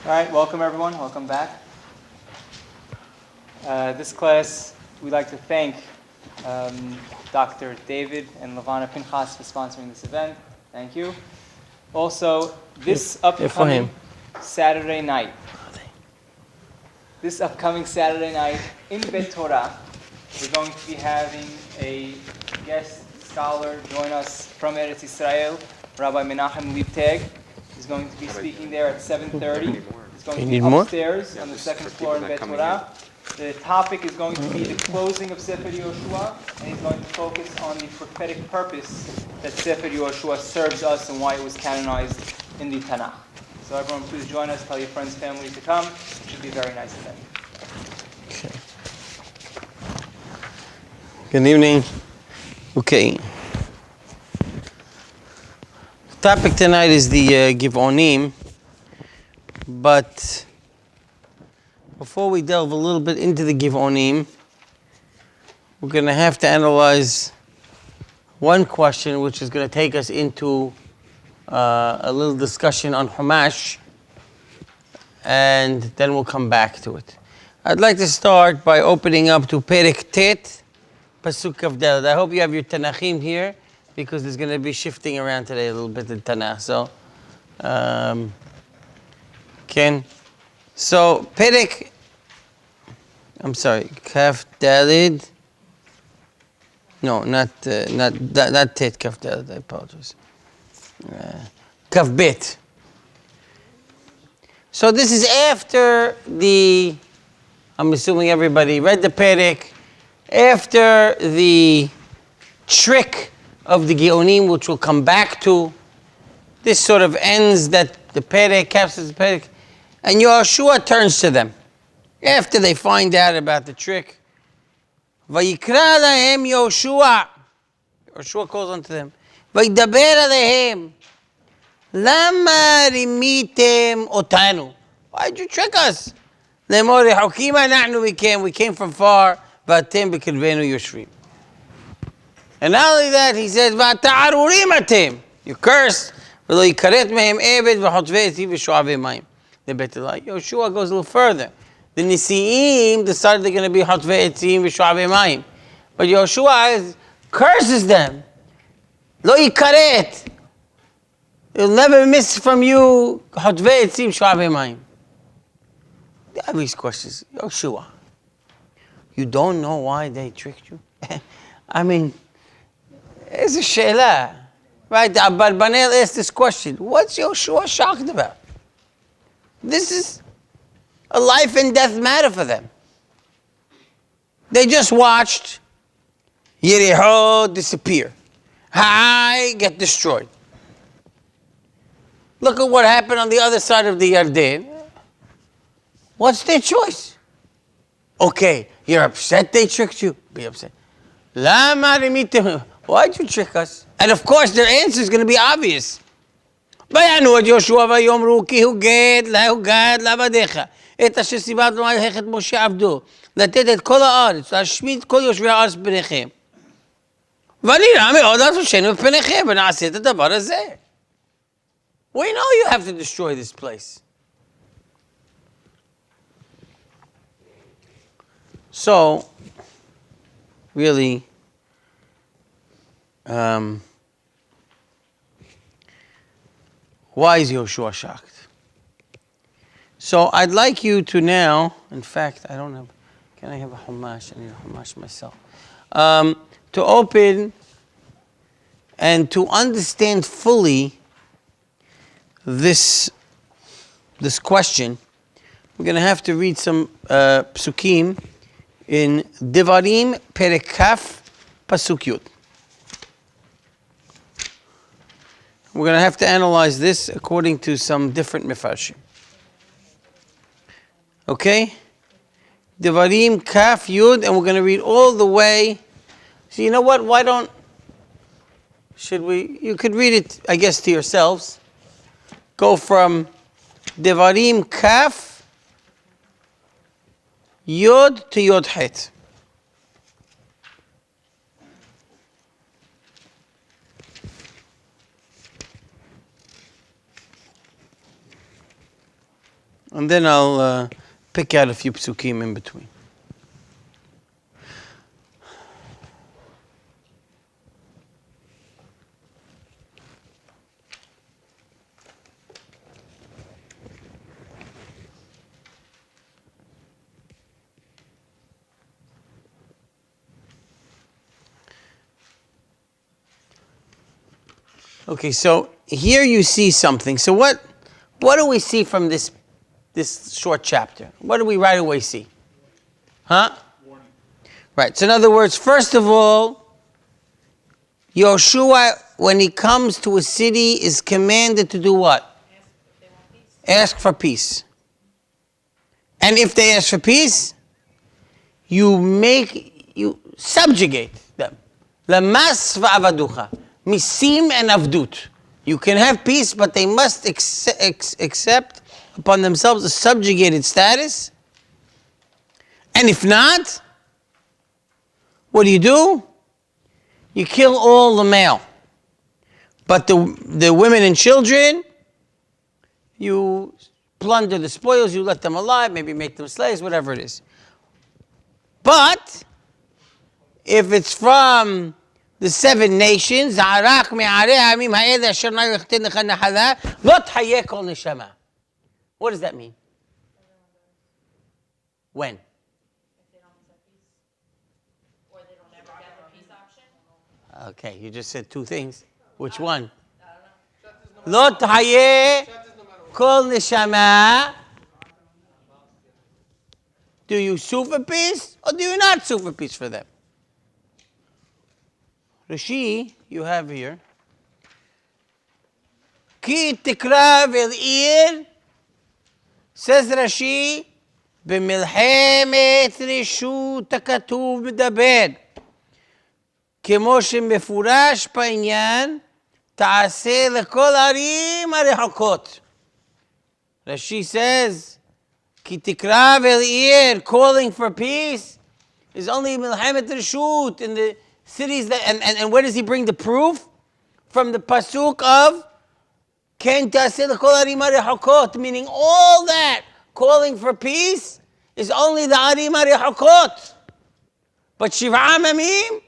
All right, welcome everyone. Welcome back. This class, we'd like to thank Dr. David and Lavana Pinchas for sponsoring this event. Thank you. Also, this upcoming Saturday night in Bet Torah, we're going to be having a guest scholar join us from Eres Kena'an, Rabbi Menachem Liebtag. He's going to be speaking there at 7:30. He's going to be upstairs on the second floor in Bet Torah. The topic is going to be the closing of Sefer Yehoshua, and he's going to focus on the prophetic purpose that Sefer Yehoshua serves us and why it was canonized in the Tanakh. So everyone, please join us. Tell your friends, family to come. It should be a very nice event. Okay. Good evening. Okay. The topic tonight is the Gib'onim, but before we delve a little bit into the Gib'onim, we're going to have to analyze one question, which is going to take us into a little discussion on Chumash, and then we'll come back to it. I'd like to start by opening up to Perek Tet, Pasuk Kaf Daled. I hope you have your Tanachim here, because there's going to be shifting around today a little bit in Tanakh. So, Perek, Kaf Daled. No, not Tet Kaf Daled. I apologize. Kaf Bet. So this is after the, I'm assuming everybody read the Perek, after the trick of the Gib'onim, which we'll come back to. This sort of ends that the Perek, captures the Perek, and Yehoshua turns to them after they find out about the trick. Vayikra lahem Yehoshua. Yehoshua calls unto them. Vayidaber alehem. Lama rimitem otanu. Why'd you trick us? Lemor rehokima nahnu we came from far. Vatem b'kirvenu yoshvim. And not only that, he says, "V'ata'arurim atem." You cursed. V'lo yikaret mehem eved v'chotvei etzim v'shoavei mayim. The Betelai. Yehoshua goes a little further. The Nisi'im decided they're going to be chotvei etzim v'shoavei mayim, but Yehoshua curses them. Lo yikaret. You'll never miss from you chotvei etzim v'shoavei mayim. They have these questions. Yehoshua, you don't know why they tricked you? I mean, it's a she'ela. Right? Abarbanel asked this question. What's Yehoshua shocked about? This is a life and death matter for them. They just watched Yericho disappear. Hai get destroyed. Look at what happened on the other side of the Yarden. What's their choice? Okay, you're upset they tricked you. Be upset. Lama rimitem. Why'd you trick us? And of course, their answer is going to be obvious. ויענו את יהושע ויאמרו כי הוא גד לעבדיך את אשר ציוונו עליך את משה עבדו לתת את כל הארץ להשמיד כל יושבי הארץ בפניכם ונראה מאוד נפשנו בפניכם ונעשה את הדבר הזה. We know you have to destroy this place. So, really, why is Yehoshua shocked? So I'd like you to now, in fact, I don't have, can I have a Chumash? I need a Chumash myself. To open and to understand fully this question, we're going to have to read some psukim in Devarim Perek Kaf Pasuk Yud. We're going to have to analyze this according to some different mefarshim. Okay? Devarim Kaf Yud, and we're going to read all the way. So you know what? You could read it, I guess, to yourselves. Go from Devarim Kaf Yod to Yod Het. And then I'll pick out a few psukim in between. Okay, so here you see something. So what do we see from this short chapter? What do we right away see? Huh? Warning. Right. So in other words, first of all, Yehoshua, when he comes to a city, is commanded to do what? Ask for peace. And if they ask for peace, you subjugate them. Lamas va'avaducha. Misim and avdut. You can have peace, but they must accept upon themselves a subjugated status. And if not, what do? You kill all the male. But the women and children, you plunder the spoils, you let them alive, maybe make them slaves, whatever it is. But if it's from the 7 nations, what does that mean? When? If they don't accept peace, or they don't ever get the peace option. Okay, you just said 2 things. Which one? Lo tahye kol neshama. Do you sue for peace or do you not sue for peace for them? Rashi, you have here. Ki tikra vel'ir, says Rashi, במלחמת רשות הכתוב מדבר, כמו שמפורש בעניין, תעשה לכל הערים הרחוקות. Rashi says, כי תקרא ולעיר, calling for peace, is only מלחמת רשות in the cities that, and where does he bring the proof? From the pasuk of, כן תעשה לכל הערים הרחוקות, meaning all that calling for peace is only the Arim HaRechokot. But Shiv'a Amamim,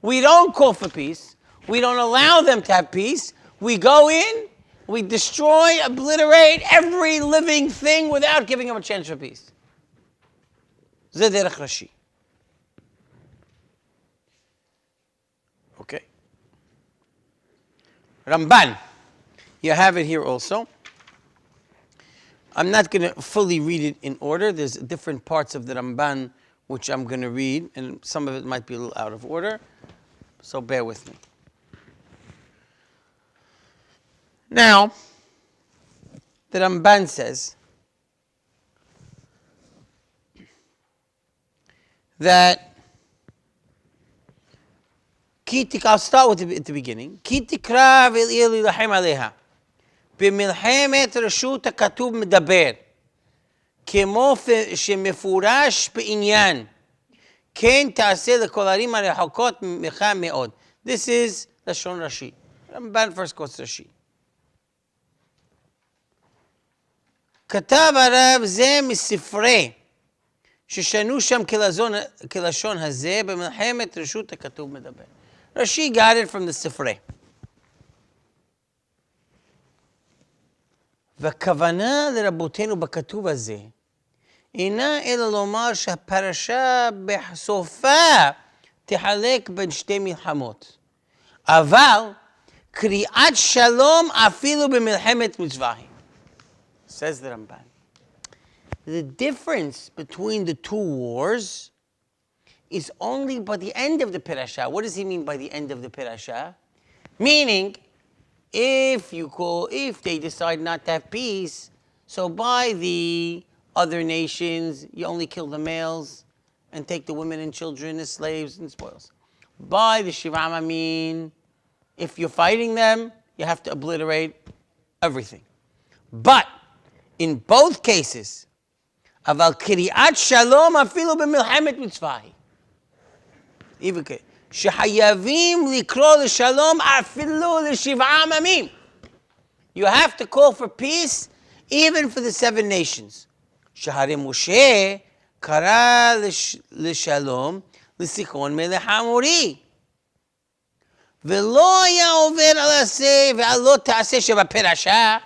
we don't call for peace. We don't allow them to have peace. We go in, we destroy, obliterate every living thing without giving them a chance for peace. Zeh derech Rashi. Okay. Ramban. You have it here also. I'm not going to fully read it in order. There's different parts of the Ramban which I'm going to read, and some of it might be a little out of order, so bear with me. Now, the Ramban says that, I'll start with at the beginning. Ki tikra v'il lilahem aleha. במלחמת רשות הכתוב מדבר, כמו שמפורש בעניין, כן תעשה לכל הערים הרחוקות ממך מאוד. This is לשון רש"י. Ramban first quotes רש"י. כתב הרב זה מספרי, ששנו שם כלשון הזה, במלחמת רשות הכתוב מדבר. רש"י got it from the ספרי. והכוונה לרבותינו בכתוב הזה אינה אלא לומר שהפרשה בסופה תחלק בין 2 מלחמות. אבל קריאת שלום אפילו במלחמת מצווה. Says the Ramban. The difference between the 2 wars is only by the end of the parasha. What does he mean by the end of the parasha? Meaning, if they decide not to have peace, so by the other nations, you only kill the males and take the women and children as slaves and spoils. By the Shiv'a Amamim, if you're fighting them, you have to obliterate everything. But in both cases, aval kriat shalom afilu b'milchemet mitzvahi. Even שחייבים לקרוא לשלום אפילו לשבעה עממים. You have to call for peace even for the 7 nations. שהרי משה קרא לשלום לסיחון מלך האמורי. ולא היה עובר על עשה ועל לא תעשה שבפרשה.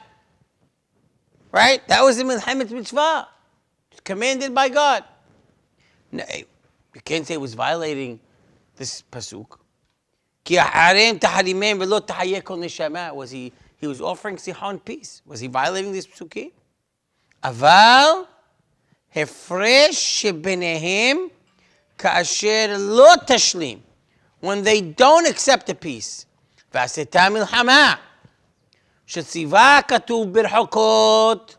Right? That was the מלחמת מצווה. Commanded by God. No, you can't say it was violating this pasuk. כי החרם תחרימם ולא תחיה כל נשמה. He was offering sichon peace. Was he violating this psukim? אבל הפרש שביניהם כאשר לא תשלים. When they don't accept the peace. ועשתה מלחמה. שציווה כתוב ברחוקות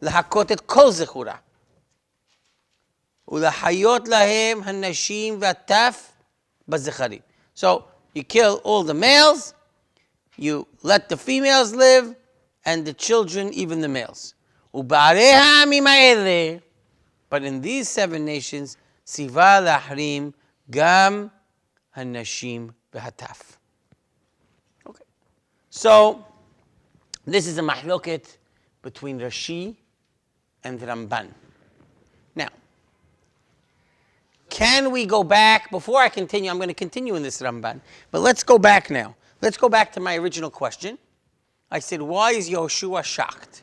להכות את כל זכורה. ולחיות להם הנשים והטף בזכרים. So you kill all the males, you let the females live, and the children, even the males. ובערי העמים האלה, but in these 7 nations, ציווה להחרים גם הנשים והטף. Okay. So this is a mahloket between Rashi and Ramban. Now, can we go back? Before I continue, I'm going to continue in this Ramban, but let's go back now. Let's go back to my original question. I said, why is Yehoshua shocked?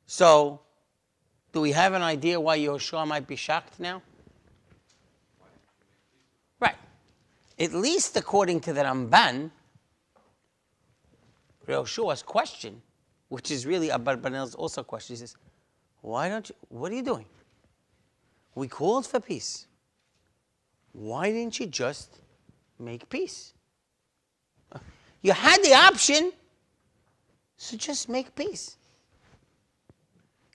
So, do we have an idea why Yehoshua might be shocked now? Right. At least according to the Ramban, Yehoshua's question, which is really Abarbanel's also question, he says, what are you doing? We called for peace. Why didn't you just make peace? You had the option, so just make peace.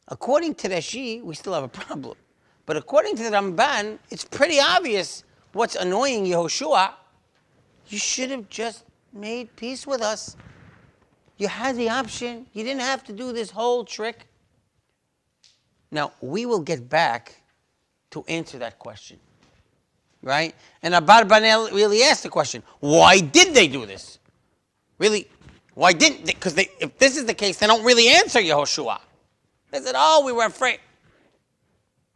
According to Rashi, we still have a problem. But according to the Ramban, it's pretty obvious what's annoying Yehoshua. You should have just made peace with us. You had the option. You didn't have to do this whole trick. Now, we will get back to answer that question. Right? And Abarbanel really asked the question, why did they do this? Really, why didn't they? Because if this is the case, they don't really answer Yehoshua. They said, oh, we were afraid.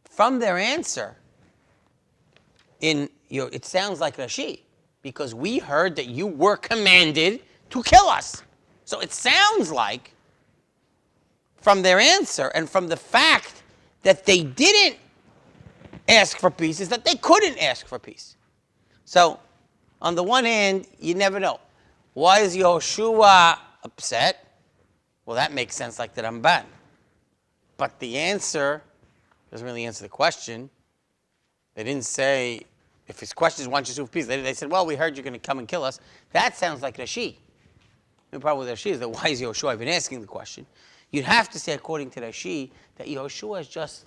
From their answer, it sounds like Rashi, because we heard that you were commanded to kill us. So it sounds like, from their answer and from the fact that they didn't ask for peace, is that they couldn't ask for peace. So, on the one hand, you never know. Why is Yehoshua upset? Well, that makes sense like the Ramban. But the answer doesn't really answer the question. They didn't say, if his question is, why don't you sue peace? They said, well, we heard you're going to come and kill us. That sounds like Rashi. The problem with Rashi is that why is Yehoshua even asking the question? You'd have to say, according to Rashi, that Yehoshua is just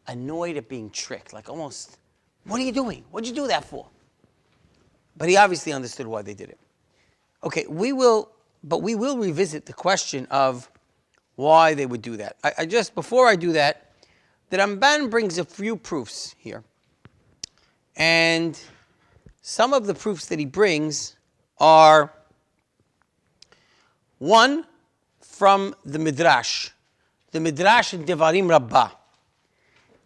annoyed at being tricked. Like almost, what are you doing? What'd you do that for? But he obviously understood why they did it. Okay, we will revisit the question of why they would do that. Before I do that, the Ramban brings a few proofs here. And some of the proofs that he brings are, one, from the Midrash in Devarim Rabbah.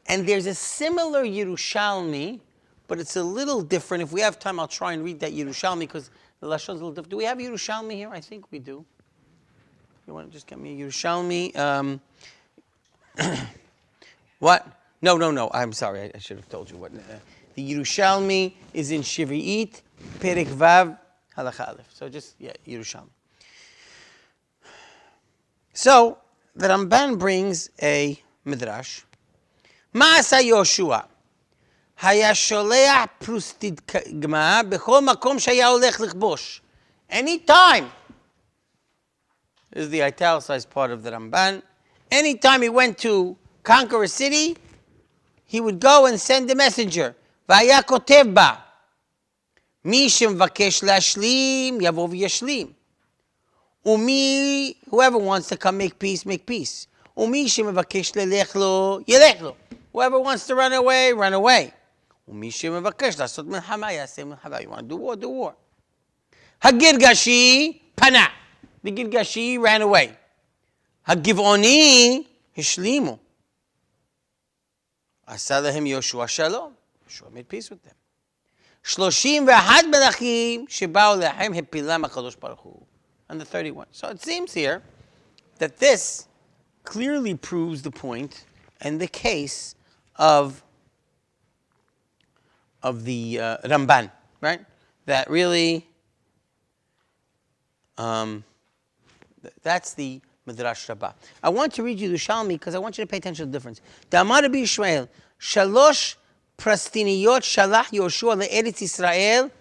And there's a similar Yerushalmi, but it's a little different. If we have time, I'll try and read that Yerushalmi, because the Lashon is a little different. Do we have Yerushalmi here? I think we do. You want to just get me a Yerushalmi? What? No. I'm sorry. I should have told you what. The Yerushalmi is in Shvi'it, Perek Vav, Halacha Aleph. So just, Yerushalmi. So, the Ramban brings a Midrash. מה עשה יהושע? היה שולח פרוסטיגמה בכל מקום שהיה הולך לכבוש. Anytime. This is the italicized part of the Ramban. Anytime he went to conquer a city, he would go and send a messenger. והיה כותב בה. מי שמבקש להשלים, יבוא וישלים. whoever wants to come make peace, make peace. ומי שמבקש ללך לו, ילך לו. Whoever wants to run away, run away. ומי שמבקש לעשות מלחמה, יעשה מלחמה. You want to do war, do war. הגרגשי פנה. The Girgashi ran away. הגבעוני השלימו. עשה להם יהושע שלום. Yehoshua made peace with them. 31 מלכים שבאו לכם הפילם הקדוש ברוך הוא. And the 31. So it seems here that this clearly proves the point and the case of the Ramban, right? That really, that's the Midrash Rabbah. I want to read you the Shalmi because I want you to pay attention to the difference. Da'amar Rabbi Yisrael, shalosh prastiniyot shalach Yehoshua le'eretz Yisrael.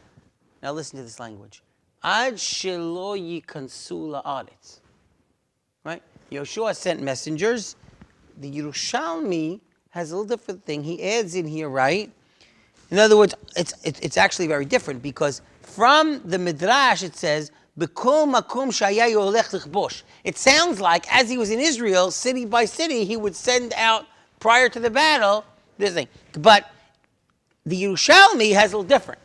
Now listen to this language. Ad shelo yikansu la'aretz. Right? Yehoshua sent messengers. The Yerushalmi has a little different thing. He adds in here, right? In other words, it's actually very different because from the Midrash it says, B'kol makom shaya yolech lichbosh. It sounds like as he was in Israel, city by city, he would send out prior to the battle this thing. But the Yerushalmi has a little different.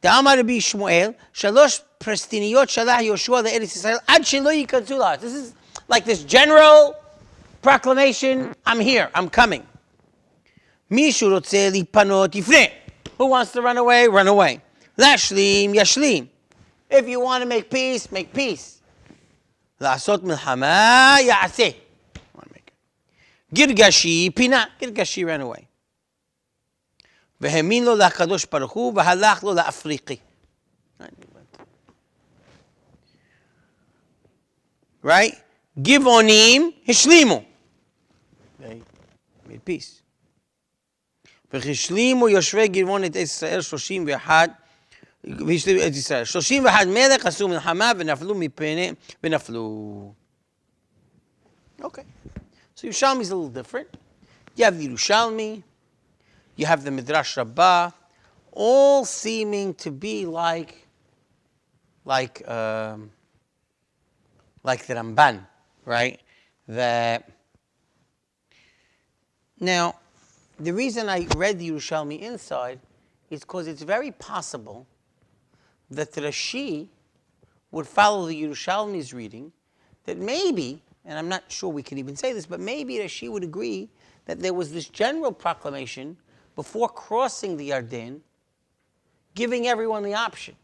Da'amar Rabbi Shmuel, shalosh prastiniyot shalach Yehoshua le'eretz Yisrael ad shelo yikansu la'aretz. This is like this general proclamation. I'm here. I'm coming. Mishu rotzeh lipanot yifneh. Who wants to run away? Run away. Lashlim yashlim. If you want to make peace, make peace. La'asot milchama ya'aseh. Girgashi pina. Girgashi ran away. Vehemin lo la'kadosh baruch hu v'halach lo la'afriqi. Right? Gib'onim hishlimu. They made peace. והשלימו יושבי גבעון את ישראל 31 והשלימו את ישראל 31 מלך עשו מלחמה ונפלו מפני ונפלו. Okay. So Yerushalmi is a little different. You have the Yerushalmi, you have the Midrash Rabbah, all seeming to be like the Ramban, right? That now. The reason I read the Yerushalmi inside is because it's very possible that Rashi would follow the Yerushalmi's reading, that maybe, and I'm not sure we can even say this, but maybe Rashi would agree that there was this general proclamation before crossing the Yarden, giving everyone the option.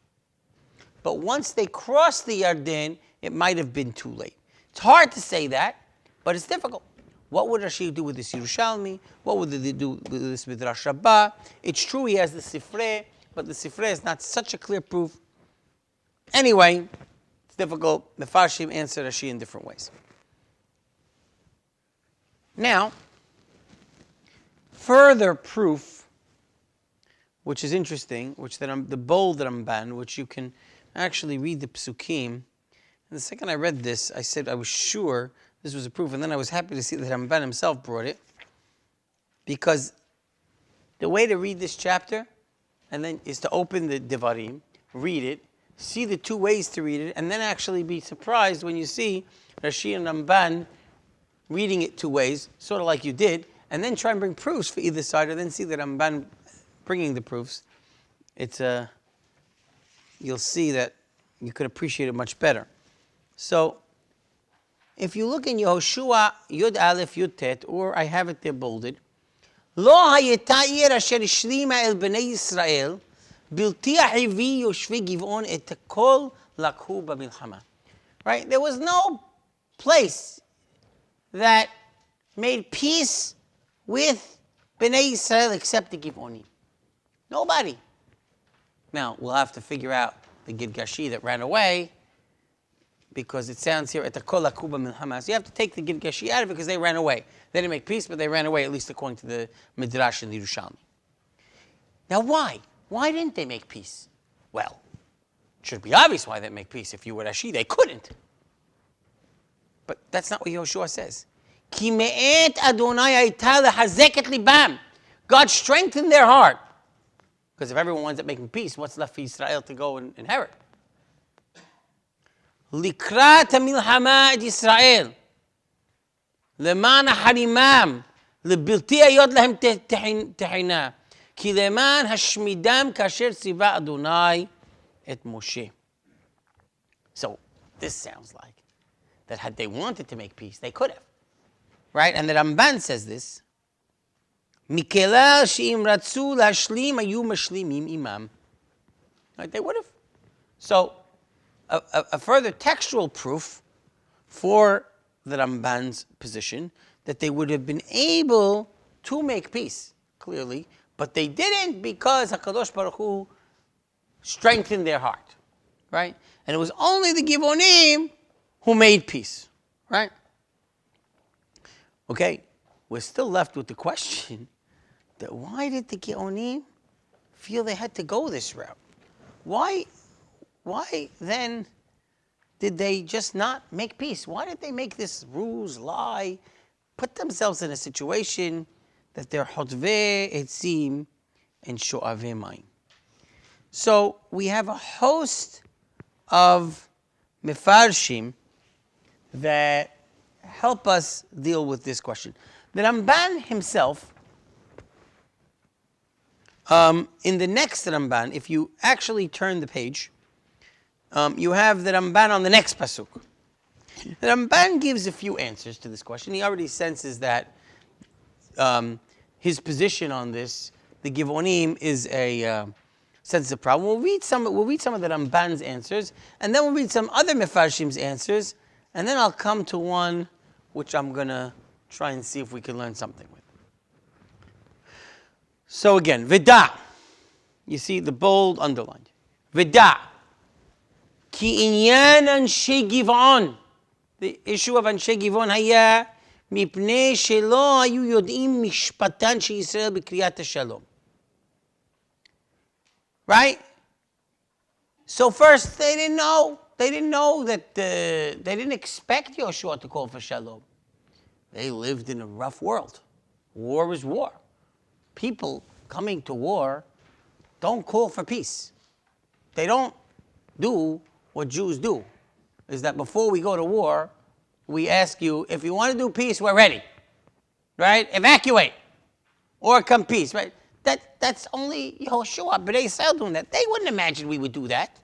But once they crossed the Yarden, it might have been too late. It's hard to say that, but it's difficult. What would Rashi do with this Yerushalmi? What would they do with this Midrash Rabbah? It's true he has the Sifrei, but the Sifrei is not such a clear proof. Anyway, it's difficult. The Farshim answer Rashi in different ways. Now, further proof, which is interesting, which the bold Ramban, which you can actually read the Psukim. And the second I read this, I said I was sure this was a proof, and then I was happy to see that Ramban himself brought it, because the way to read this chapter, and then is to open the Devarim, read it, see the two ways to read it, and then actually be surprised when you see Rashi and Ramban reading it two ways, sort of like you did, and then try and bring proofs for either side, and then see the Ramban bringing the proofs. It's you'll see that you could appreciate it much better. So, if you look in Yehoshua Yud Aleph Yud Tet, or I have it there bolded, Lo hayeta ir asher ishlima el B'nei Yisrael bilti ahivi yoshvi giv'on et kol lakhu b'milchama. Right? There was no place that made peace with B'nei Yisrael except the Gib'onim. Nobody. Now, we'll have to figure out the Girgashi that ran away, because it sounds here at the kol lakhu b'milchama. So you have to take the Girgashi out of it because they ran away. They didn't make peace, but they ran away, at least according to the Midrash and the Yerushalmi. Now why? Why didn't they make peace? Well, it should be obvious why they didn't make peace. If you were Rashi, they couldn't. But that's not what Yehoshua says. Ki me'et Adonai hayta lehazek et libam. God strengthened their heart. Because if everyone winds up making peace, what's left for Israel to go and inherit? Likrat hamilchama et Yisrael. למען החרימם, לבלתי היות להם תחינה, כי למען השמידם כאשר ציווה אדוני את משה. So, this sounds like that had they wanted to make peace, they could have. Right? And the Ramban says this. Mikelal she'im ratzu lashlim ayu mashlimim imam. Right? They would have. So, a further textual proof for the Ramban's position that they would have been able to make peace, clearly, but they didn't because HaKadosh Baruch Hu strengthened their heart, right? And it was only the Gib'onim who made peace, right? Okay, we're still left with the question that why did the Gib'onim feel they had to go this route? Why then did they just not make peace? Why did they make this ruse, lie, put themselves in a situation that they're hotveh etzim and sho'aveh mayim? So we have a host of mefarshim that help us deal with this question. The Ramban himself, in the next Ramban, if you actually turn the page, you have the Ramban on the next pasuk. The Ramban gives a few answers to this question. He already senses that his position on this, the Gib'onim, is a sensitive problem. We'll read some of the Ramban's answers, and then we'll read some other Mefarshim's answers, and then I'll come to one which I'm going to try and see if we can learn something with. So again, Vida. You see the bold underlined. Vida. Ki inyan anshe Giv'on. The issue of anshe Giv'on haya mipnei shelo hayu yod'im mishpatan she Yisrael b'kriyat hashalom. Right? So first, they didn't know. They didn't know that they didn't expect Yehoshua to call for shalom. They lived in a rough world. War is war. People coming to war don't call for peace. They don't do what Jews do. Is that before we go to war, we ask you, if you want to do peace, we're ready. Right? Evacuate. Or come peace. Right? That's only Yehoshua, B'nei Yisrael doing that. They wouldn't imagine we would do that.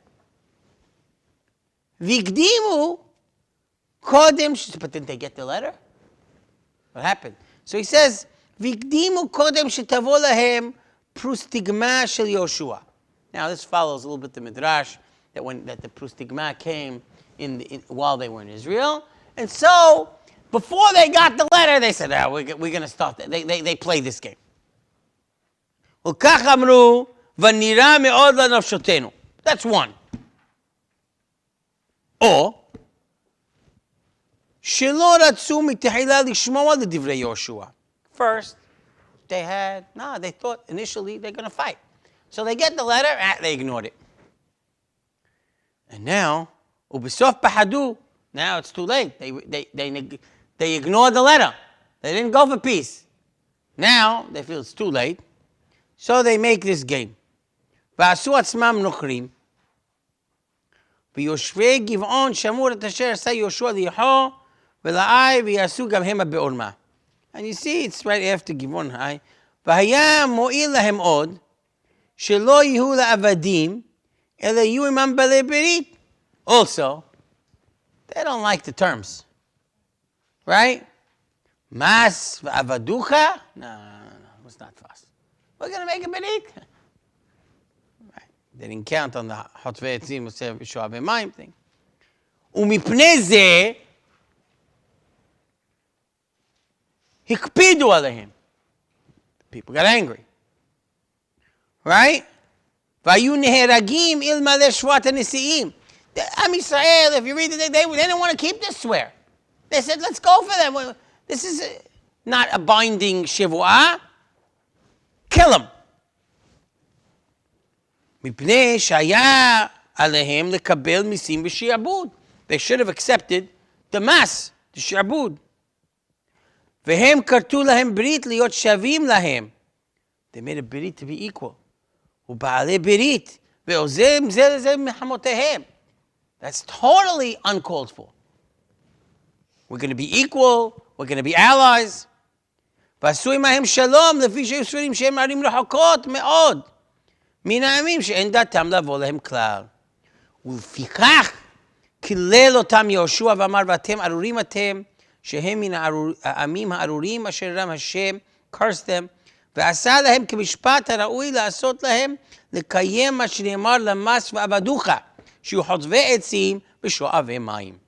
Vigdimu kodem, but didn't they get the letter? What happened? So he says, Vigdimu kodem shetavo lahem prustigma shel Yehoshua. Now this follows a little bit the midrash that the prustigma came while they were in Israel, and so before they got the letter, they said, we're going to start. They played this game. That's one. Or, first, they thought initially they're going to fight. So they get the letter, they ignored it. And now, now it's too late. They ignored the letter. They didn't go for peace. Now, they feel it's too late. So they make this game. ועשו עצמם נוכרים. ויושבי גבעון שמעו את אשר עשה יהושע ליריחו ולעי ויעשו גם המה בעורמה. And you see, it's right after גבעון העי. והיה מועיל להם עוד, שלא יהיו לעבדים, אלא יהיו עמם בעלי ברית. Also, they don't like the terms. Right? Mas ועבדוך? No, it's not fast. We're going to make a berit. Right. They didn't count on the hotveh etzim sho'aveh mayim thing. Umipnei zeh hikpidu alehem. People got angry. Right? Vayu neheragim ilmaleh shvat hanesiim. Am Yisrael, if you read it, they didn't want to keep this swear. They said, let's go for them. This is not a binding shivuah. Kill him. מפני שהיה עליהם לקבל מיסים ושיעבוד. They should have accepted the mass, the שיעבוד. והם כרתו להם ברית להיות שווים להם. They made a ברית to be equal. ובעלי ברית, ועוזם זה לזה מחמותיהם. That's totally uncalled for. We're going to be equal, we're going to be allies. ועשו עמהם שלום לפי שהיו סבורים שהם ערים רחוקות מאוד מן העמים שאין דעתם לבוא להם כלל. ולפיכך קילל אותם יהושע ואמר, ואתם ארורים אתם, שהם מן העמים הארורים אשר רם השם, curse them, ועשה להם כמשפט הראוי לעשות להם, לקיים מה שנאמר למס ועבדוך, שיהיו חוטבי עצים ושואבי מים.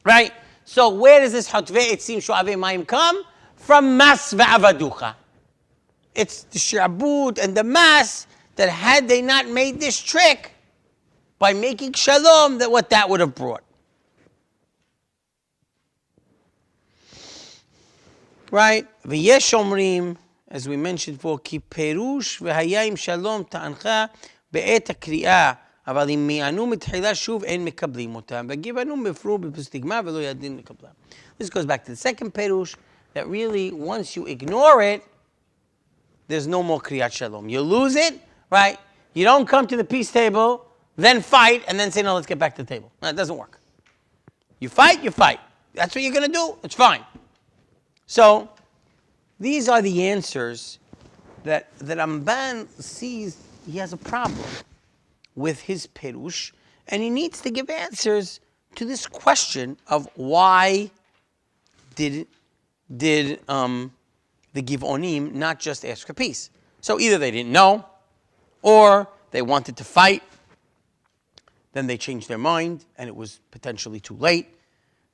Right? So where does this חוטבי עצים שואבי מים come? From mas va'avaducha. It's the shabud and the mas that had they not made this trick by making shalom, that what that would have brought. Right? V'yesh omrim, as we mentioned before, ki perush v'haya im shalom ta'ancha be'et הקריאה, אבל אם מיענו מתחילה שוב אין מקבלים אותם. וגבענו בפרו בפסטיגמה ולא ידין לקבלם. This goes back to the second perush, that really, once you ignore it, there's no more kriyat shalom. You lose it, right? You don't come to the peace table, then fight, and then say, no, let's get back to the table. No, it doesn't work. You fight, you fight. That's what you're going to do. It's fine. So, these are the answers that Ramban sees he has a problem with his perush, and he needs to give answers to this question of why did the Gib'onim not just ask for peace. So either they didn't know, or they wanted to fight, then they changed their mind, and it was potentially too late.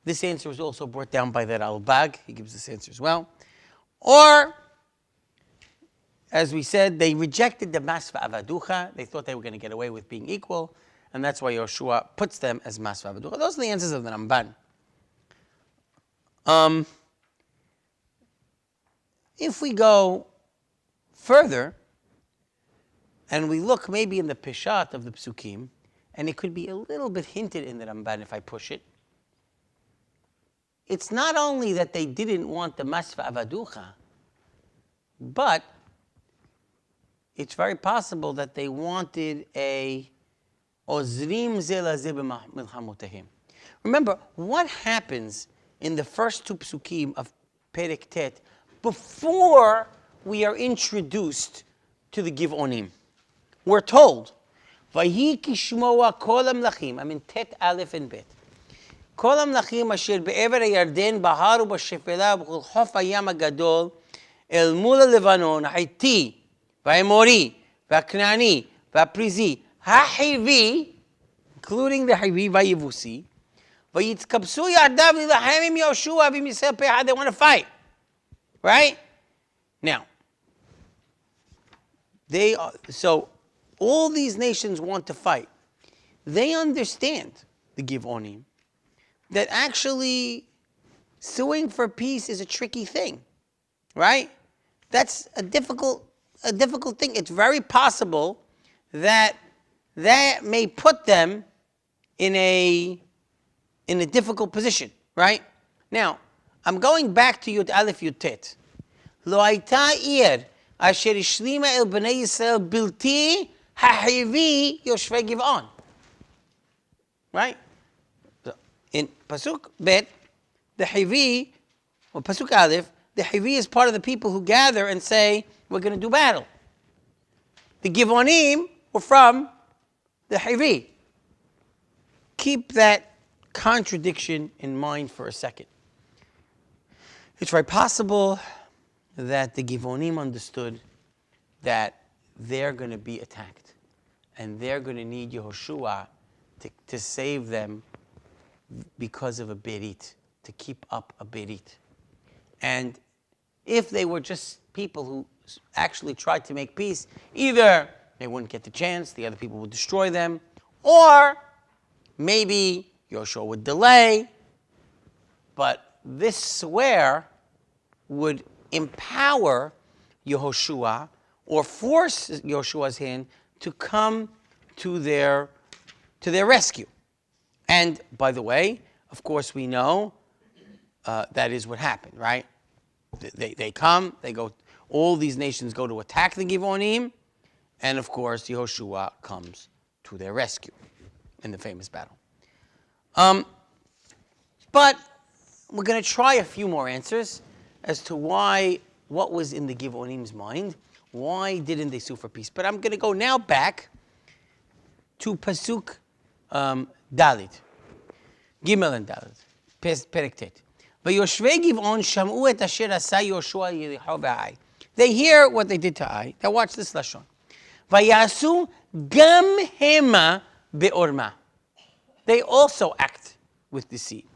This answer was also brought down by that Al-Bag. He gives this answer as well. Or, as we said, they rejected the mas va'avaducha. They thought they were going to get away with being equal, and that's why Yehoshua puts them as mas va'avaducha. Those are the answers of the Ramban. If we go further, and we look maybe in the Peshat of the Psukim, and it could be a little bit hinted in the Ramban if I push it, it's not only that they didn't want the mas va'avaducha, but it's very possible that they wanted a ozrim ze laze b'milchamotehim. Remember, what happens in the first two psukim of Perek Tet before we are introduced to the Gib'onim? We're told, Vayi kishmoa kol hamlachim, I'm in Tet Aleph and Bet. כל המלכים אשר בעבר הירדן, בהר ובשפלה ובכל חוף הים הגדול, אל מול הלבנון, החיתי, והאמורי, והכנעני, והפריזי, החיבי, including the חיבי והיבוסי, ויתקבצו יחדיו להילחם עם יהושע ועם ישראל פה אחד. They want to fight. Right? Now, so all these nations want to fight. They understand, the Gib'onim, that actually suing for peace is a tricky thing, right? That's a difficult thing. It's very possible that may put them in a difficult position, right? Now, I'm going back to Yud Aleph Yud Tet. Lo hayta ir asher ishlima el B'nei Yisrael bilti hahivi yoshvei Giv'on. Right? In Pasuk Bet, the Hivi, or Pasuk Aleph, the Hivi is part of the people who gather and say, we're going to do battle. The Giv'onim were from the Hivi. Keep that contradiction in mind for a second. It's very possible that the Giv'onim understood that they're going to be attacked, and they're going to need Yehoshua to save them because of a berit, to keep up a berit. And if they were just people who actually tried to make peace, either they wouldn't get the chance, the other people would destroy them, or maybe Yehoshua would delay, but this swear would empower Yehoshua or force Yehoshua's hand to come to their rescue. And by the way, of course we know that is what happened, right? They come, they go, all these nations go to attack the Giv'onim, and of course Yehoshua comes to their rescue in the famous battle. But we're going to try a few more answers as to what was in the Giv'onim's mind. Why didn't they sue for peace? But I'm going to go now back to Pasuk Dalit. Gimel and Dalet. Perek Tet. Vayoshvei Gib'on sham'u et asher asa Yehoshua Yericho v'Ai. They hear what they did to Ai. Now watch this lashon. Vayasu gam hema be'orma. They also act with deceit.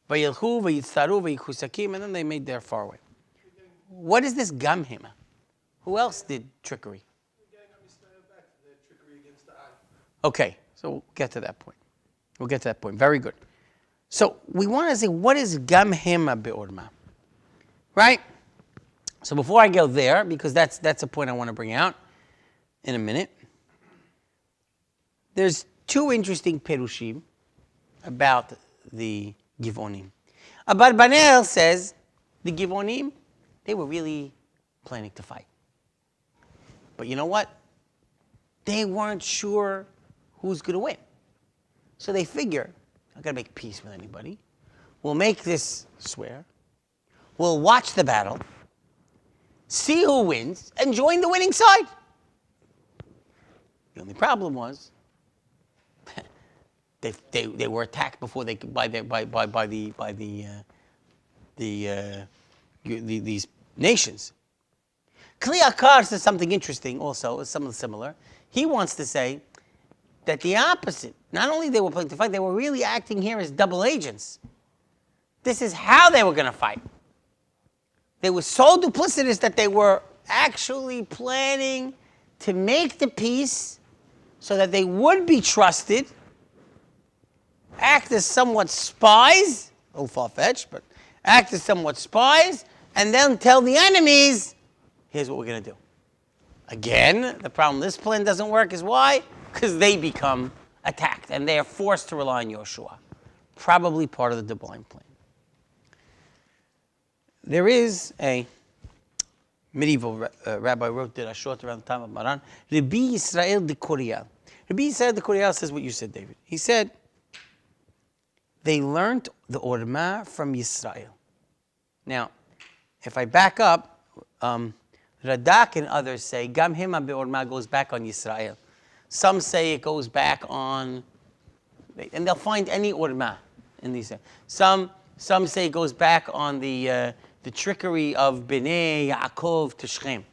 Vayilchu vayitzaru vayikusakim, and then they made their far away. What is this gam hema? Who else did trickery? Okay, so we'll get to that point. Very good. So we want to say, what is gam hema be'orma? Right? So before I go there, because that's a point I want to bring out in a minute, there's two interesting perushim about the Gib'onim. Abarbanel says the Gib'onim, they were really planning to fight. But you know what? They weren't sure who's going to win. So they figure, I'm not going to make peace with anybody. We'll make this swear. We'll watch the battle, see who wins, and join the winning side. The only problem was they were attacked before they could by these nations. Kli Akar says something interesting also, something similar. He wants to say that the opposite, not only they were planning to fight, they were really acting here as double agents. This is how they were going to fight. They were so duplicitous that they were actually planning to make the peace so that they would be trusted, act as somewhat spies, a little far-fetched, but act as somewhat spies, and then tell the enemies, here's what we're going to do. Again, the problem this plan doesn't work is why? Because they become attacked, and they are forced to rely on Yehoshua. Probably part of the divine plan. There is a medieval rabbi wrote that I short around the time of Maran, Rabbi Yisrael de Coriel. Rabbi Yisrael de Coriel says what you said, David. He said, they learned the Orma from Yisrael. Now, if I back up, Radak and others say, Gam Hema be'orma goes back on Yisrael. Some say it goes back on, and they'll find any Orma in these. Some say it goes back on the trickery of B'nei Yaakov to Shechem.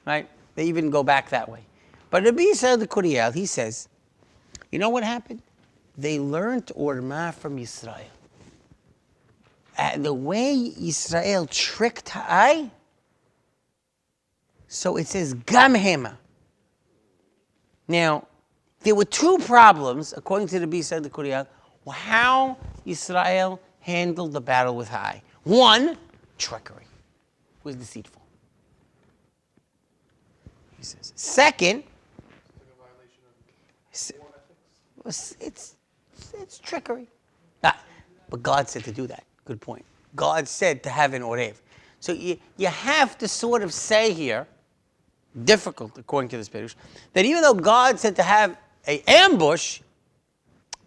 Right? They even go back that way. But Rabbi Yisrael de Coriel, he says, you know what happened? They learned Orma from Yisrael. And the way Yisrael tricked Ai, so it says Gam Hema. Now, there were two problems, according to Rabbi Yisrael de Coriel, how Yisrael handled the battle with Ai. One, trickery. It was deceitful. He says. Second, it's trickery. But God said to do that. Good point. God said to have an orev. So you have to sort of say here, difficult according to this Perush, that even though God said to have an ambush,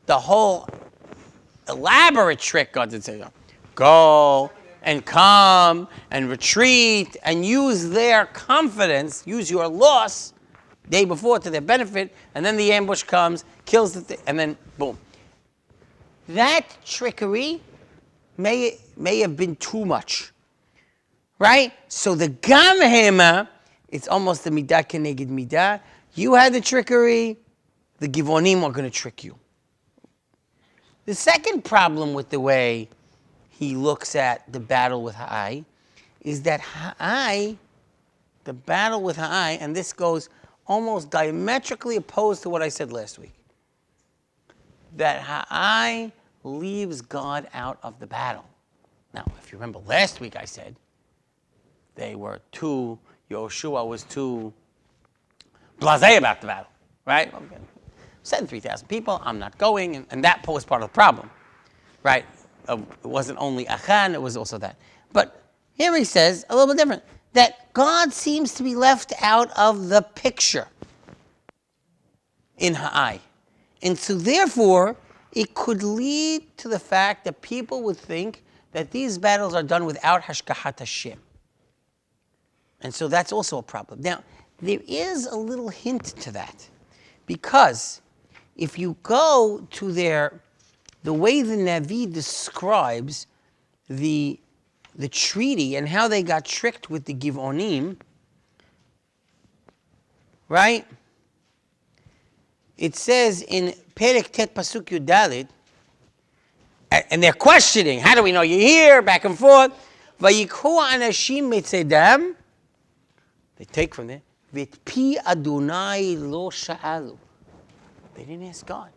the whole elaborate trick God did say, go and come and retreat and use their confidence, use your loss day before to their benefit, and then the ambush comes, kills the thing, and then boom. That trickery may have been too much, right? So the Gam Hema, it's almost the midah keneged midah. You had the trickery, the Gib'onim are going to trick you. The second problem with the way he looks at the battle with Ai is that Ai, the battle with Ai, and this goes almost diametrically opposed to what I said last week, that Ai leaves God out of the battle. Now, if you remember last week I said Yehoshua was too blasé about the battle, right? Send 3,000 people, I'm not going, and that was part of the problem, right? It wasn't only Achan, it was also that. But here he says, a little bit different, that God seems to be left out of the picture in Ha'ai. And so therefore, it could lead to the fact that people would think that these battles are done without Hashgahat Hashem. And so that's also a problem. Now, there is a little hint to that, because if you go to their the way the Navi describes the treaty and how they got tricked with the Gib'onim, right? It says in Perek Tet Pasuk Yudalit, and they're questioning, how do we know you're here? Back and forth. Vayikhu anashim metzedam. They take from there. V'et pi Adonai lo sha'alu. They didn't ask God.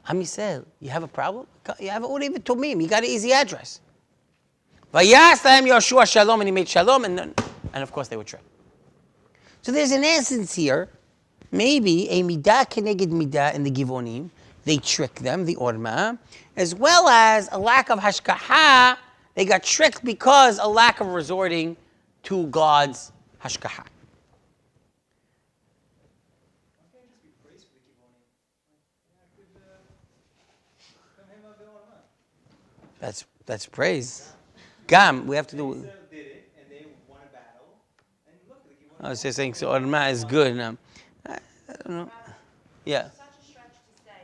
Am Yisrael, you have a problem? You have Uri v'tomim. You got an easy address. Vayas lahem Yehoshua shalom, and he made shalom, and of course they were tricked. So there's an essence here, maybe a midah keneged midah in the Gib'onim. They tricked them, the Hohma, as well as a lack of hashkaha. They got tricked because a lack of resorting to God's hashkaha. That's praise. Gam, we have to do. I was just saying, so Hohma is good. I don't know. Yeah. It's such a stretch to say,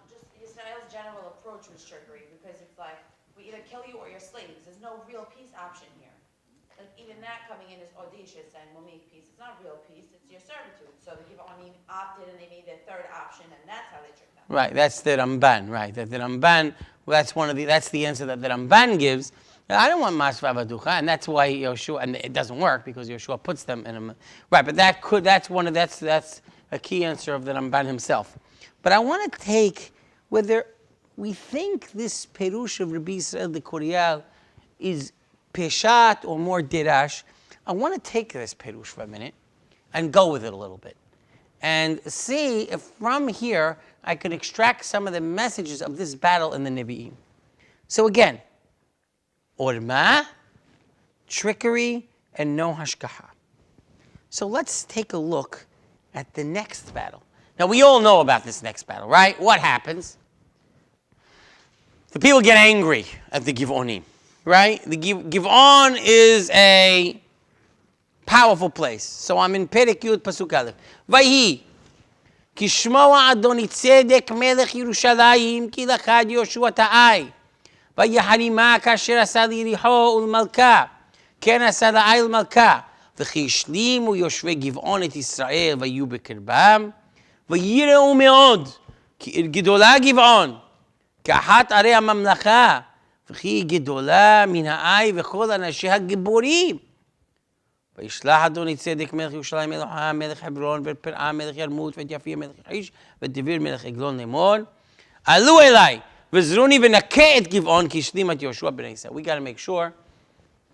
just Israel's general approach was trickery, because it's like, we either kill you or you're slaves. There's no real peace option here. Like, even that coming in is audacious, saying we'll make peace. It's not real peace, it's your servitude. So the Gib'onim opted and they made their third option, and that's how they tricked them. Right, that's the Ramban, right. The Ramban, that's the answer that the Ramban gives. I don't want Masva Vaducha, and that's why Yehoshua, and it doesn't work because Yehoshua puts them in a, right, but that's a key answer of the Ramban himself. But I want to take whether we think this Perush of Rabbi Yisrael de Korial is Peshat or more Dirash. I want to take this Perush for a minute and go with it a little bit and see if from here I can extract some of the messages of this battle in the Nevi'im. So again, Hohma, trickery, and no hashkaha. So let's take a look at the next battle. Now we all know about this next battle, right? What happens? The people get angry at the Gib'onim, right? The Gib'on is a powerful place. So I'm in Perek Yud Pasuk Aleph. Vayhi kishmoa Adoni Tzedek Melech Yerushalayim ki lachad Yehoshua ta'ai. ויחרימה כאשר עשה ליריחו ולמלכה, כן עשה לעי ולמלכה, וכי השלימו יושבי גבעון את ישראל ויהיו בקרבם, ויראו מאוד, כי עיר גדולה גבעון, כאחת ערי הממלכה, וכי גדולה מן העי וכל אנשיה גיבורים. וישלח אדוני צדק מלך ירושלים אלוהה מלך חברון ואת פרעה מלך ירמות ואת יפיה מלך יחיש ואת דביר מלך עגלון לאמור, עלו אליי V'zruni v'nakeh et Giv'on ki shlimat Yehoshua b'nei Yisrael. We got to make sure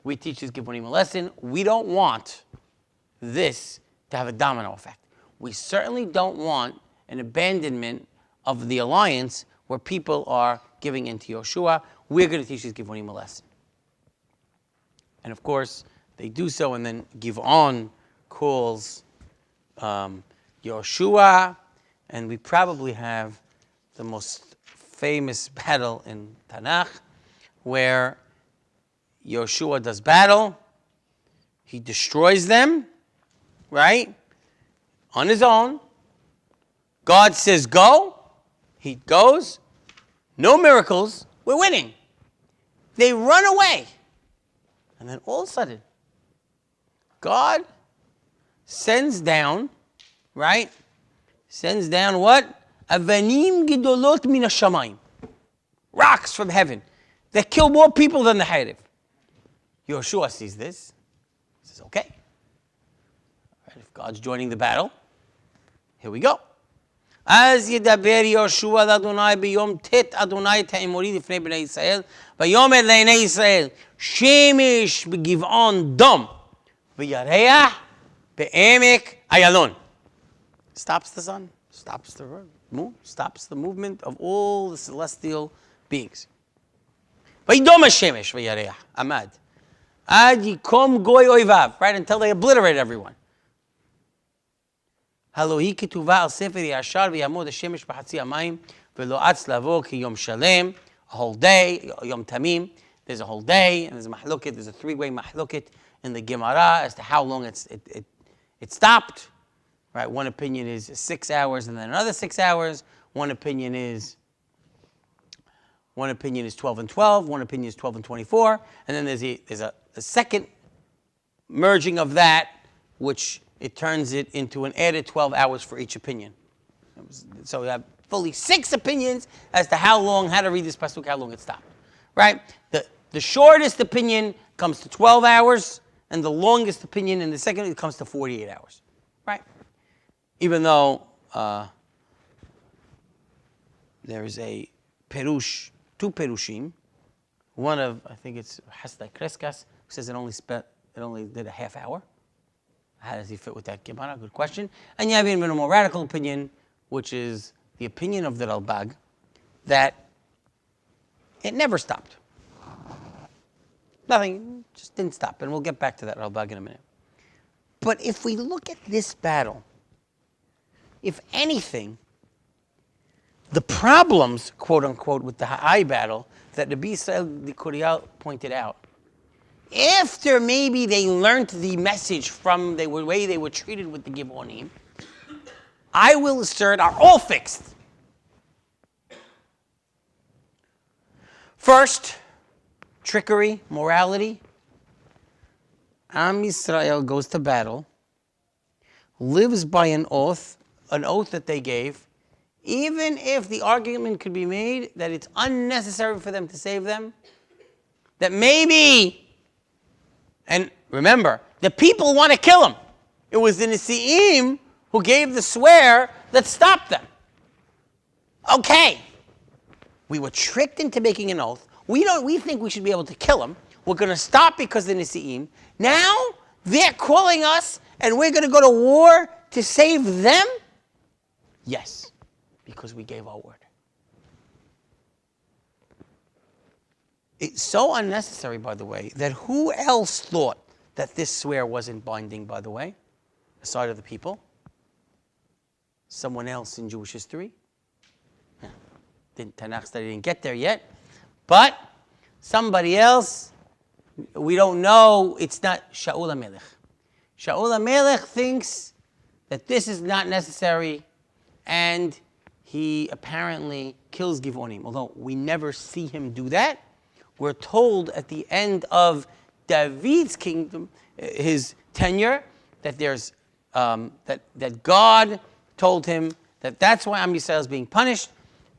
we teach this Gib'onim a lesson. We don't want this to have a domino effect. We certainly don't want an abandonment of the alliance where people are giving in to Yehoshua. We're going to teach this Gib'onim a lesson. And of course, they do so, and then Giv'on calls Yehoshua, and we probably have the most famous battle in Tanakh, where Yehoshua does battle, he destroys them, right, on his own. God says go, he goes, no miracles, we're winning. They run away. And then all of a sudden, God sends down, right, sends down what? Avanim gidolot min hashamayim. Rocks from heaven that kill more people than the Harif. Yehoshua sees this. He says, okay. Right, if God's joining the battle, here we go. Az yedaber Yehoshua l'Adonai b'yom tet Adonai ta'imori lifnei B'nei Yisrael v'yomer le'nei Yisrael shemesh b'giv'on dom v'yareach be'emek ayalon. Stops the sun, stops the moon, stops the movement of all the celestial beings. V'yidom hashemesh v'yareach amad ad yikom goy oivav, right, until they obliterate everyone. Halohi ketuva al sefer yashar v'yamod hashemesh b'chatzi hamayim v'lo atz lavo ki yom shalem, a whole day, yom tamim. There's a whole day, and there's a mahloket, there's a three-way mahloket in the Gemara as to how long it stopped. Right, one opinion is 6 hours and then another 6 hours. One opinion is 12 and 12. One opinion is 12 and 24. And then there's a second merging of that, which it turns it into an added 12 hours for each opinion. So we have fully 6 opinions as to how to read this pasuk, how long it stopped. Right? The shortest opinion comes to 12 hours, and the longest opinion in the second it comes to 48 hours. Right? Even though there is a perush, 2 perushim. One of, I think it's Hasdai Kreskas, who says it only did a half hour. How does he fit with that Gib'onim? Good question. And you have even a more radical opinion, which is the opinion of the Ralbag, that it never stopped. Nothing, just didn't stop. And we'll get back to that Ralbag in a minute. But if we look at this battle, if anything, the problems, quote unquote, with the Ha'ai battle that Rabbi Yisrael the Kuriel pointed out, after maybe they learned the message from the way they were treated with the Gib'onim, I will assert are all fixed. First, trickery, morality. Am Yisrael goes to battle, lives by an oath that they gave, even if the argument could be made that it's unnecessary for them to save them, that maybe, and remember, the people want to kill him. It was the Nesi'im who gave the swear that stopped them. Okay, we were tricked into making an oath. We think we should be able to kill him. We're going to stop because of the Nesi'im. Now they're calling us, and we're going to go to war to save them? Yes, because we gave our word. It's so unnecessary, by the way, that who else thought that this swear wasn't binding, by the way, aside of the people? Someone else in Jewish history? Tanakh study didn't get there yet. But somebody else, we don't know, it's not Shaul HaMelech. Shaul HaMelech thinks that this is not necessary, and he apparently kills Gib'onim, although we never see him do that. We're told at the end of David's kingdom, his tenure, that there's that God told him that that's why Am Yisrael is being punished,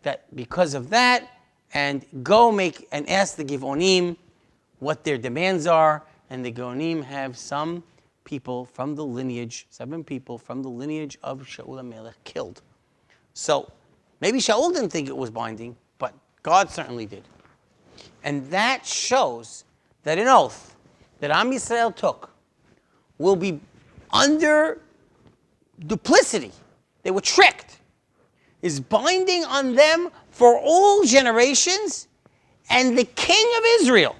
that because of that, and go make and ask the Gib'onim what their demands are, and the Gib'onim have some people from the lineage, 7 people from the lineage of Shaul HaMelech killed. So maybe Shaul didn't think it was binding, but God certainly did. And that shows that an oath that Am Yisrael took will be under duplicity. They were tricked. Is binding on them for all generations, and the king of Israel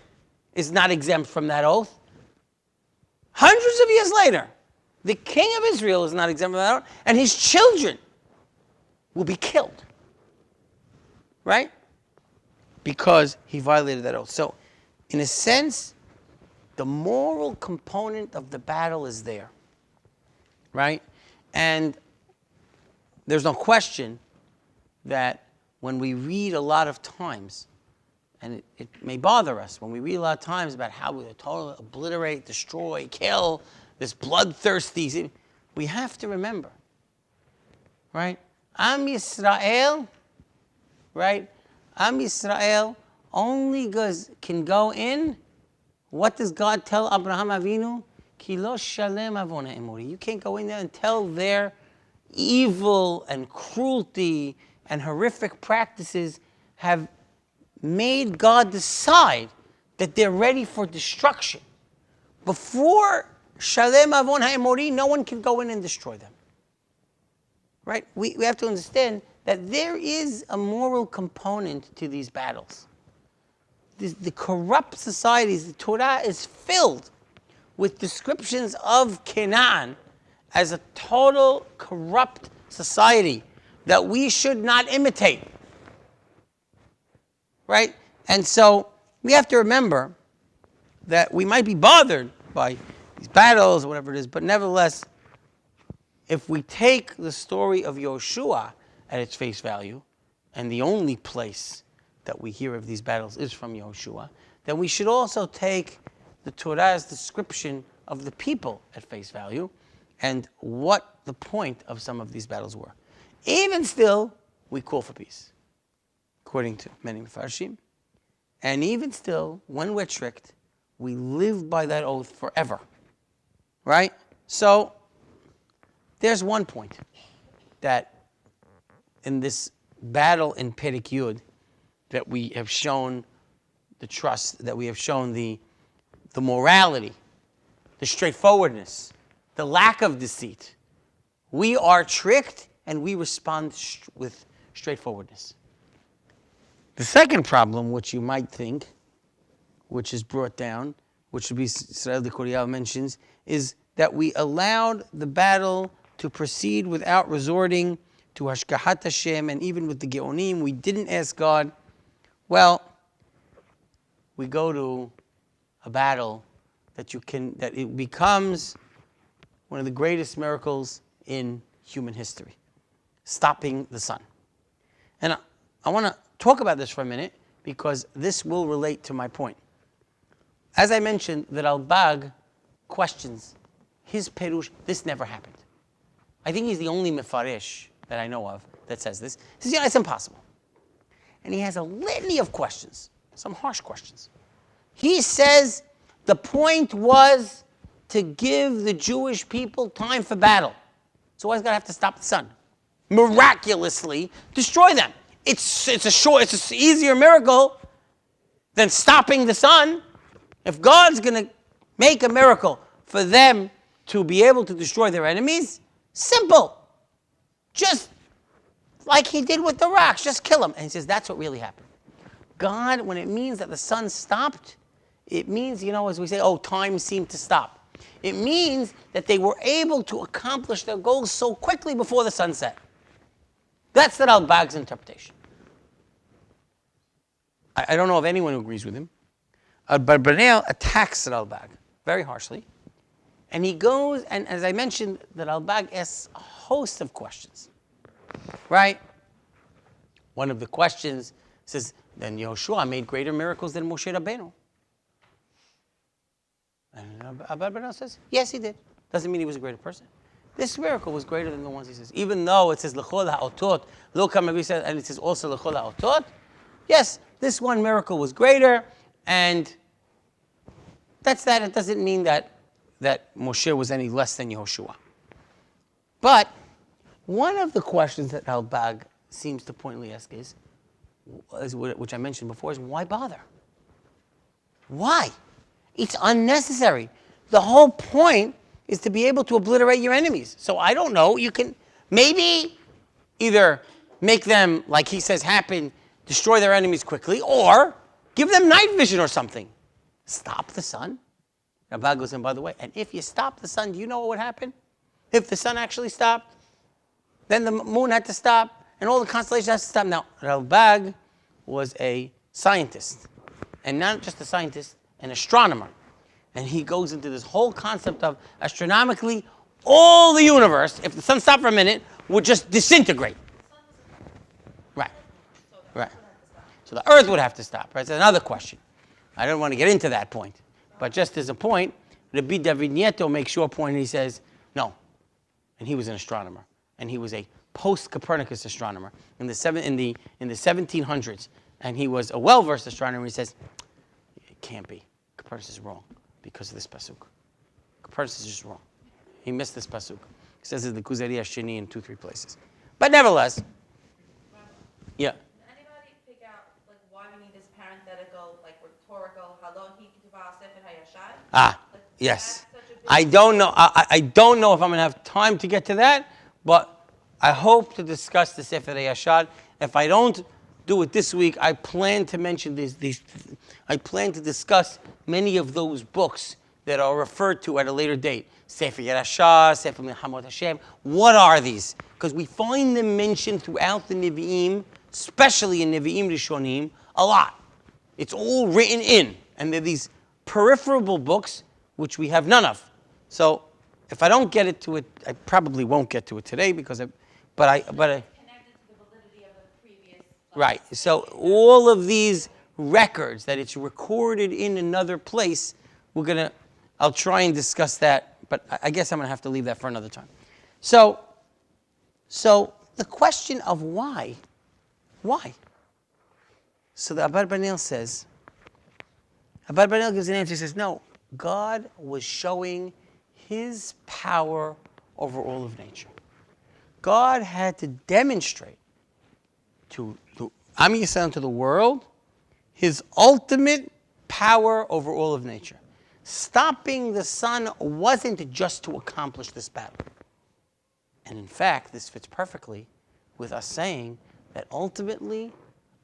is not exempt from that oath. Hundreds of years later, the king of Israel is not exempt from that oath, and his children will be killed. Right? Because he violated that oath. So, in a sense, the moral component of the battle is there. Right? And there's no question that when we read a lot of times, and it may bother us, when we read a lot of times about how we totally obliterate, destroy, kill, this bloodthirsty, we have to remember, right? Am Yisrael, right? Am Yisrael only can go in. What does God tell Abraham Avinu? Ki lo shalem avona emori. You can't go in there and tell their evil and cruelty and horrific practices have made God decide that they're ready for destruction. Before Shalem Avon HaEmori, no one can go in and destroy them. Right? We have to understand that there is a moral component to these battles. The corrupt societies, the Torah is filled with descriptions of Canaan as a total corrupt society that we should not imitate. Right? And so we have to remember that we might be bothered by these battles or whatever it is, but nevertheless, if we take the story of Yehoshua at its face value, and the only place that we hear of these battles is from Yehoshua, then we should also take the Torah's description of the people at face value and what the point of some of these battles were. Even still, we call for peace, according to many Mefarshim. And even still, when we're tricked, we live by that oath forever. Right? So, there's one point that in this battle in Perek Yud, that we have shown the trust, that we have shown the morality, the straightforwardness, the lack of deceit. We are tricked and we respond with straightforwardness. The second problem, which you might think, which is brought down, which Rabbi Israel de Koriyahu mentions, is that we allowed the battle to proceed without resorting to Hashgahat Hashem, and even with the Gib'onim, we didn't ask God. Well, we go to a battle that it becomes one of the greatest miracles in human history, stopping the sun. And I want to talk about this for a minute because this will relate to my point. As I mentioned, that Al-Bag questions his Perush, this never happened. I think he's the only Mefarish that I know of that says this. He says, it's impossible. And he has a litany of questions, some harsh questions. He says the point was to give the Jewish people time for battle. So why is God have to stop the sun? Miraculously destroy them. It's an easier miracle than stopping the sun. If God's going to make a miracle for them to be able to destroy their enemies, simple. Just like he did with the rocks, just kill them. And he says that's what really happened. God, when it means that the sun stopped, it means, as we say, time seemed to stop. It means that they were able to accomplish their goals so quickly before the sun set. That's the Al-Bag's interpretation. I don't know of anyone who agrees with him. But Bernal attacks the Al-Bag very harshly. And he goes, and as I mentioned, that Al-Bag asks a host of questions. Right? One of the questions says, then Yehoshua made greater miracles than Moshe Rabbeinu. And Bernal says, yes, he did. Doesn't mean he was a greater person. This miracle was greater than the ones he says. Even though it says, L'chol ha'otot, and it says also L'chol ha'otot, yes, this one miracle was greater, and that's that. It doesn't mean that Moshe was any less than Yehoshua. But one of the questions that Al-Bag seems to pointedly ask is, which I mentioned before, is why bother? Why? It's unnecessary. The whole point is to be able to obliterate your enemies. So I don't know, you can maybe either make them, like he says happen, destroy their enemies quickly, or give them night vision or something. Stop the sun. Rabbi goes in, by the way, and if you stop the sun, do you know what would happen? If the sun actually stopped, then the moon had to stop, and all the constellations had to stop. Now, Rabbi was a scientist, and not just a scientist, an astronomer. And he goes into this whole concept of astronomically, all the universe, if the sun stopped for a minute, would just disintegrate. Right. Right. So the earth would have to stop. Right? That's another question. I don't want to get into that point. But just as a point, Rabbi David Nieto makes sure point, and he says, no. And he was an astronomer. And he was a post-Copernicus astronomer in the 1700s. And he was a well-versed astronomer. He says, it can't be. Copernicus is wrong because of this pasuk. Copernicus is just wrong. He missed this pasuk. He says it in the Kuzari Hashini in 2-3 places. But nevertheless, yeah. Can anybody figure out why we need this parenthetical, rhetorical, halohi ketuvah sefer hayashad? Yes. I don't know. I don't know if I'm going to have time to get to that, but I hope to discuss the Sefer Hayashad. If I don't do it this week, I plan to mention these. I plan to discuss many of those books that are referred to at a later date. Sefer Yerashah, Sefer Milhamot Hashem. What are these? Because we find them mentioned throughout the Nevi'im, especially in Nevi'im Rishonim, a lot. It's all written in, and they're these peripheral books which we have none of. So if I don't get to it, I probably won't get to it today because but connected to the validity of the previous Right. So all of these records that it's recorded in another place, I'll try and discuss that, but I guess I'm going to have to leave that for another time. So the question of why? So the Abad Banel says, Abad Banel gives an answer. He says, no, God was showing his power over all of nature. God had to demonstrate to Am Yisrael, to the world, his ultimate power over all of nature. Stopping the sun wasn't just to accomplish this battle. And in fact, this fits perfectly with us saying that ultimately,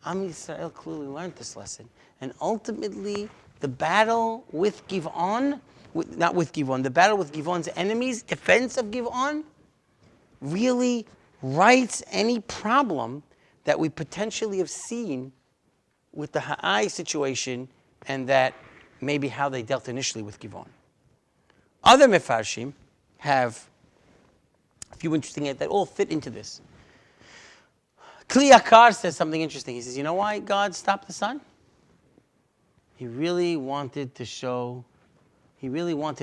Am Yisrael clearly learned this lesson. And ultimately, the battle with Gib'on, the battle with Gib'on's enemies, defense of Gib'on, really rights any problem that we potentially have seen with the Ha'ai situation and that maybe how they dealt initially with Gib'on. Other Mefarshim have a few interesting that all fit into this. Kli Yakar says something interesting. He says, you know why God stopped the sun? He really wanted to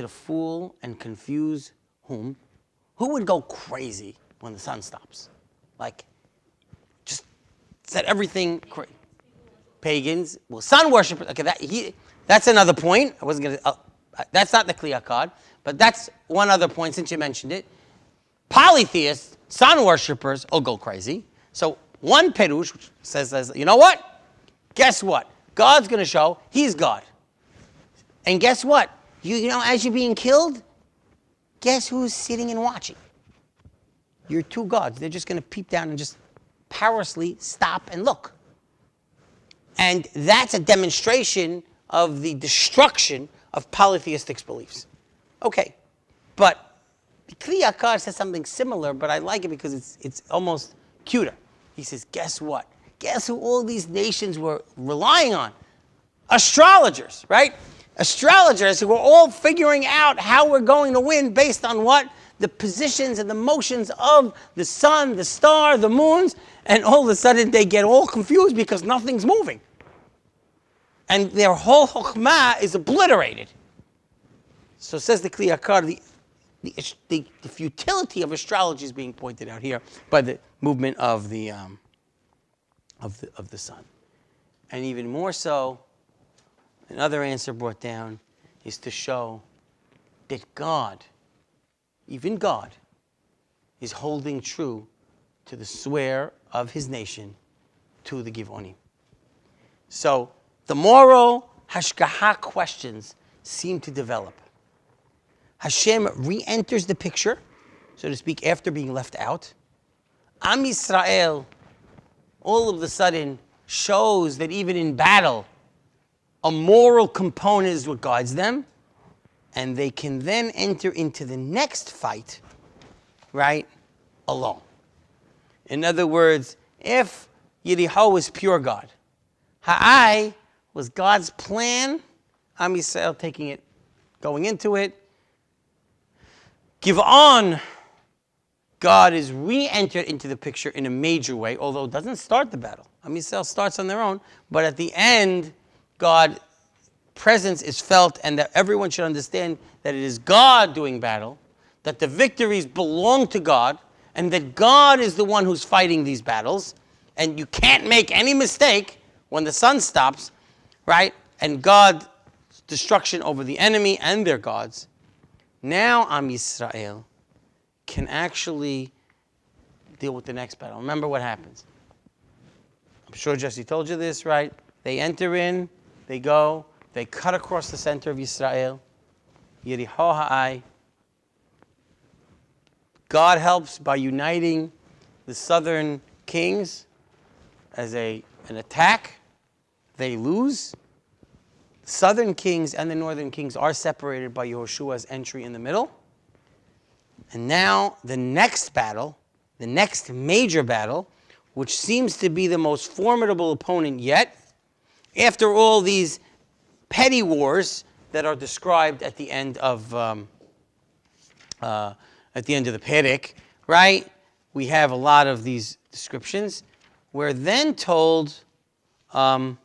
fool and confuse whom? Who would go crazy when the sun stops? Like, just set everything crazy. Pagans, well, sun worshippers. Okay, that's another point. I wasn't gonna. That's not the Kli Yakar, but that's one other point since you mentioned it. Polytheists, sun worshippers, will go crazy. So one perush which says, you know what? Guess what? God's going to show he's God. And guess what? You know, as you're being killed, guess who's sitting and watching? Your two gods. They're just going to peep down and just powerlessly stop and look. And that's a demonstration of the destruction of polytheistic beliefs. Okay, but Kli Yakar says something similar, but I like it because it's almost cuter. He says, guess what? Guess who all these nations were relying on? Astrologers, right? Astrologers who were all figuring out how we're going to win based on what? The positions and the motions of the sun, the star, the moons, and all of a sudden they get all confused because nothing's moving. And their whole Hohma is obliterated. So says the Kli Yakar, the futility of astrology is being pointed out here by the movement of the sun. And even more so, another answer brought down is to show that God, even God, is holding true to the swear of his nation to the Gib'onim. So the moral hashgaha questions seem to develop. Hashem re-enters the picture, so to speak, after being left out. Am Yisrael all of a sudden shows that even in battle, a moral component is what guides them, and they can then enter into the next fight, right, alone. In other words, if Yericho was pure God, Ha'ai was God's plan, Am Yisrael taking it, going into it. Gib'on, God is re-entered into the picture in a major way, although it doesn't start the battle. Am Yisrael starts on their own, but at the end, God's presence is felt, and that everyone should understand that it is God doing battle, that the victories belong to God, and that God is the one who's fighting these battles, and you can't make any mistake when the sun stops, right? And God's destruction over the enemy and their gods. Now Am Yisrael can actually deal with the next battle. Remember what happens. I'm sure Jesse told you this, right? They enter in, they go, they cut across the center of Yisrael. Yericho Ha'ai. God helps by uniting the southern kings as an attack. They lose. Southern kings and the northern kings are separated by Yehoshua's entry in the middle. And now the next battle, the next major battle, which seems to be the most formidable opponent yet, after all these petty wars that are described at the end of the Perek, right? We have a lot of these descriptions. we're then told of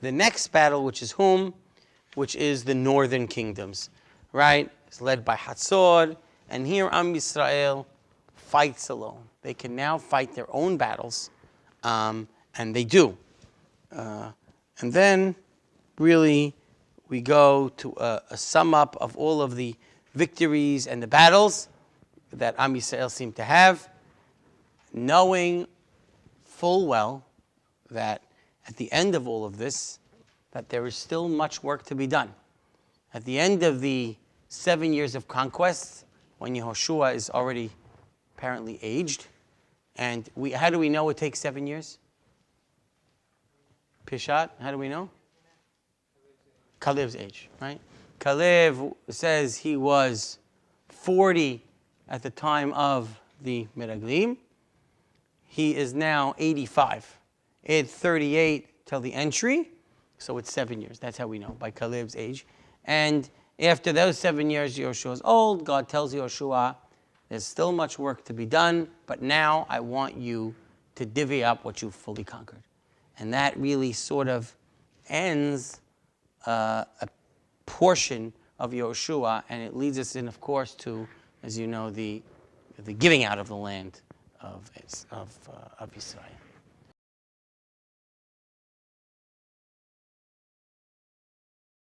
the next battle, which is whom? Which is the northern kingdoms, right? It's led by Hatzor, and here Am Yisrael fights alone. They can now fight their own battles, and they do. And then, really, we go to a sum up of all of the victories and the battles that Am Yisrael seem to have, knowing full well that at the end of all of this, that there is still much work to be done. At the end of the 7 years of conquest, when Yehoshua is already apparently aged, and how do we know it takes 7 years? Pishat, how do we know? Kalev's age, right? Kalev says he was 40 at the time of the Meraglim. He is now 85. It's 38 till the entry, so it's 7 years. That's how we know, by Kalev's age. And after those 7 years, Yehoshua is old. God tells Yehoshua, there's still much work to be done, but now I want you to divvy up what you've fully conquered. And that really sort of ends a portion of Yehoshua, and it leads us in, of course, to, as you know, the giving out of the land of Israel.